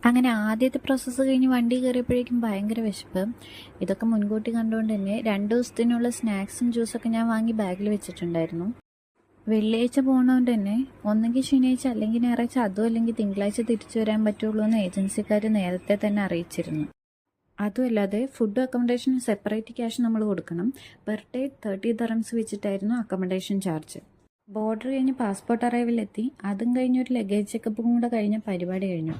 അങ്ങനെ ആദ്യത്തെ പ്രോസസ്സ് കഴിഞ്ഞ് വണ്ടി കയറിയപ്പോഴേക്കും ഭയങ്കര വിശപ്പ്. ഇതൊക്കെ മുൻകൂട്ടി കണ്ടുകൊണ്ട് തന്നെ 2 ദിവസത്തിനുള്ള സ്നാക്സും ജ്യൂസൊക്കെ ഞാൻ വാങ്ങി ബാഗിൽ വെച്ചിട്ടുണ്ടായിരുന്നു. വെള്ളിയാഴ്ച പോകുന്നതുകൊണ്ട് തന്നെ ഒന്നെങ്കിൽ ശനിയാഴ്ച അല്ലെങ്കിൽ ഞായറാഴ്ച, അതും അല്ലെങ്കിൽ തിങ്കളാഴ്ച തിരിച്ചു വരാൻ പറ്റുള്ളൂ എന്ന് ഏജൻസിക്കാർ നേരത്തെ തന്നെ അറിയിച്ചിരുന്നു. അതുമല്ലാതെ ഫുഡ് അക്കോമഡേഷൻ സെപ്പറേറ്റ് ക്യാഷ് നമ്മൾ കൊടുക്കണം. പെർ ഡേ 30 dirhams വെച്ചിട്ടായിരുന്നു അക്കോമഡേഷൻ ചാർജ്. ബോർഡർ കഴിഞ്ഞ് പാസ്പോർട്ട് അറൈവലെത്തി. അതും കഴിഞ്ഞ് ഒരു ലഗേജ് ചെക്കപ്പും കൂടെ കഴിഞ്ഞ പരിപാടി കഴിഞ്ഞു.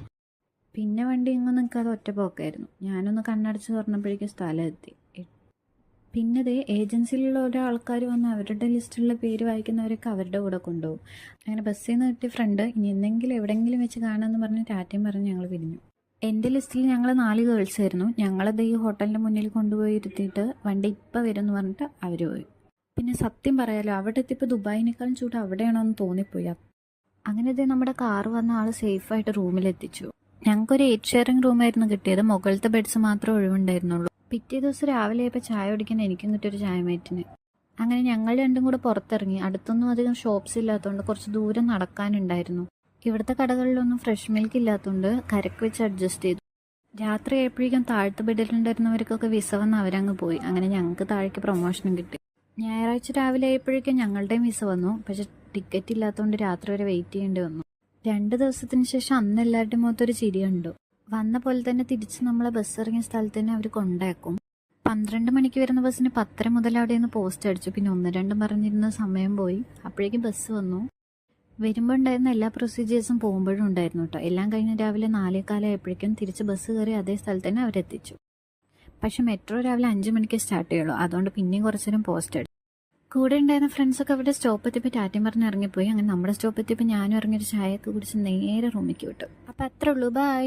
പിന്നെ വണ്ടി എങ്ങും നിൽക്കാതെ ഒറ്റ പോക്കായിരുന്നു. ഞാനൊന്ന് കണ്ണടച്ച് തുറന്നപ്പോഴേക്കും സ്ഥലം എത്തി. പിന്നെ ദേ ഏജൻസിയിലുള്ള ഓരോ ആൾക്കാർ വന്ന് അവരുടെ ലിസ്റ്റിലുള്ള പേര് വായിക്കുന്നവരൊക്കെ അവരുടെ കൂടെ കൊണ്ടുപോകും. അങ്ങനെ ബസ്സിൽ നിന്ന് കിട്ടിയ ഫ്രണ്ട് ഇനി എന്തെങ്കിലും എവിടെയെങ്കിലും വെച്ച് കാണാമെന്ന് പറഞ്ഞ് ടാറ്റയും പറഞ്ഞ് ഞങ്ങൾ പിരിഞ്ഞു. എൻ്റെ ലിസ്റ്റിൽ ഞങ്ങൾ 4 ഗേൾസ് ആയിരുന്നു. ഞങ്ങളത് ഈ ഹോട്ടലിൻ്റെ മുന്നിൽ കൊണ്ടുപോയി ഇരുത്തിയിട്ട് വണ്ടി ഇപ്പം വരും എന്ന് പറഞ്ഞിട്ട് അവർ പോയി. പിന്നെ സത്യം പറയാലോ, അവിടെ എത്തിയപ്പോൾ ദുബായിനേക്കാളും ചൂട് അവിടെയാണോ എന്ന് തോന്നിപ്പോയി. അങ്ങനെ ഇതേ നമ്മുടെ കാറ് വന്ന ആൾ സേഫായിട്ട് റൂമിലെത്തിച്ചു. ഞങ്ങൾക്കൊരു 8 ഷെയറിംഗ് റൂമായിരുന്നു കിട്ടിയത്. മുകളിലത്തെ ബെഡ്സ് മാത്രമേ ഒഴിവുണ്ടായിരുന്നുള്ളൂ. പിറ്റേ ദിവസം രാവിലെ ആയപ്പോൾ ചായ കുടിക്കാൻ എനിക്കും കിട്ടിയൊരു ചായമേറ്റിന്. അങ്ങനെ ഞങ്ങൾ രണ്ടും കൂടെ പുറത്തിറങ്ങി. അടുത്തൊന്നും അധികം ഷോപ്സ് ഇല്ലാത്തതുകൊണ്ട് കുറച്ച് ദൂരം നടക്കാനുണ്ടായിരുന്നു. ഇവിടുത്തെ കടകളിലൊന്നും ഫ്രഷ് മിൽക്ക് ഇല്ലാത്തതുകൊണ്ട് കരക്ക് വെച്ച് അഡ്ജസ്റ്റ് ചെയ്തു. രാത്രി ആയപ്പോഴേക്കും താഴത്തെ ബെഡിലുണ്ടായിരുന്നവർക്കൊക്കെ വിസ വന്ന് അവരങ്ങ് പോയി. അങ്ങനെ ഞങ്ങൾക്ക് താഴേക്ക് പ്രൊമോഷനും കിട്ടി. ഞായറാഴ്ച രാവിലെ ആയപ്പോഴേക്കും ഞങ്ങളുടെയും വിസ വന്നു. പക്ഷെ ടിക്കറ്റ് ഇല്ലാത്തതുകൊണ്ട് രാത്രി വരെ വെയിറ്റ് ചെയ്യേണ്ടി വന്നു. 2 ദിവസത്തിന് ശേഷം അന്ന് എല്ലാവരുടെയും മുഖത്തൊരു ചിരി കണ്ടു. വന്ന പോലെ തന്നെ തിരിച്ച് നമ്മളെ ബസ് ഇറങ്ങിയ സ്ഥലത്ത് തന്നെ അവർ കൊണ്ടാക്കും. 12 മണിക്ക് വരുന്ന ബസ്സിന് 10:30 മുതൽ അവിടെ നിന്ന് പോസ്റ്റ് അടിച്ചു. പിന്നെ 1-2 പറഞ്ഞിരുന്ന സമയം പോയി. അപ്പോഴേക്കും ബസ് വന്നു. വരുമ്പോൾ ഉണ്ടായിരുന്ന എല്ലാ പ്രൊസീജിയേഴ്സും പോകുമ്പോഴും ഉണ്ടായിരുന്നു കേട്ടോ. എല്ലാം കഴിഞ്ഞ് രാവിലെ 4:15 ആയപ്പോഴേക്കും തിരിച്ച് ബസ് കയറി അതേ സ്ഥലത്ത് തന്നെ അവരെത്തിച്ചു. പക്ഷെ മെട്രോ രാവിലെ 5 മണിക്ക് സ്റ്റാർട്ട് ചെയ്യുള്ളൂ. അതുകൊണ്ട് പിന്നെയും കുറച്ചു നേരം പോസ്റ്റ് അടിച്ചു. കൂടെ ഉണ്ടായിരുന്ന ഫ്രണ്ട്സൊക്കെ അവിടെ സ്റ്റോപ്പ് എത്തിയപ്പോൾ ടാറ്റയും പറഞ്ഞ് ഇറങ്ങിപ്പോയി. അങ്ങനെ നമ്മുടെ സ്റ്റോപ്പ് എത്തിയപ്പോൾ ഞാനും ഇറങ്ങിയൊരു ചായയൊക്കെ കുടിച്ച് നേരെ റൂമിലേക്ക് വിട്ടു. അപ്പം അത്രേ ഉള്ളൂ. ബൈ.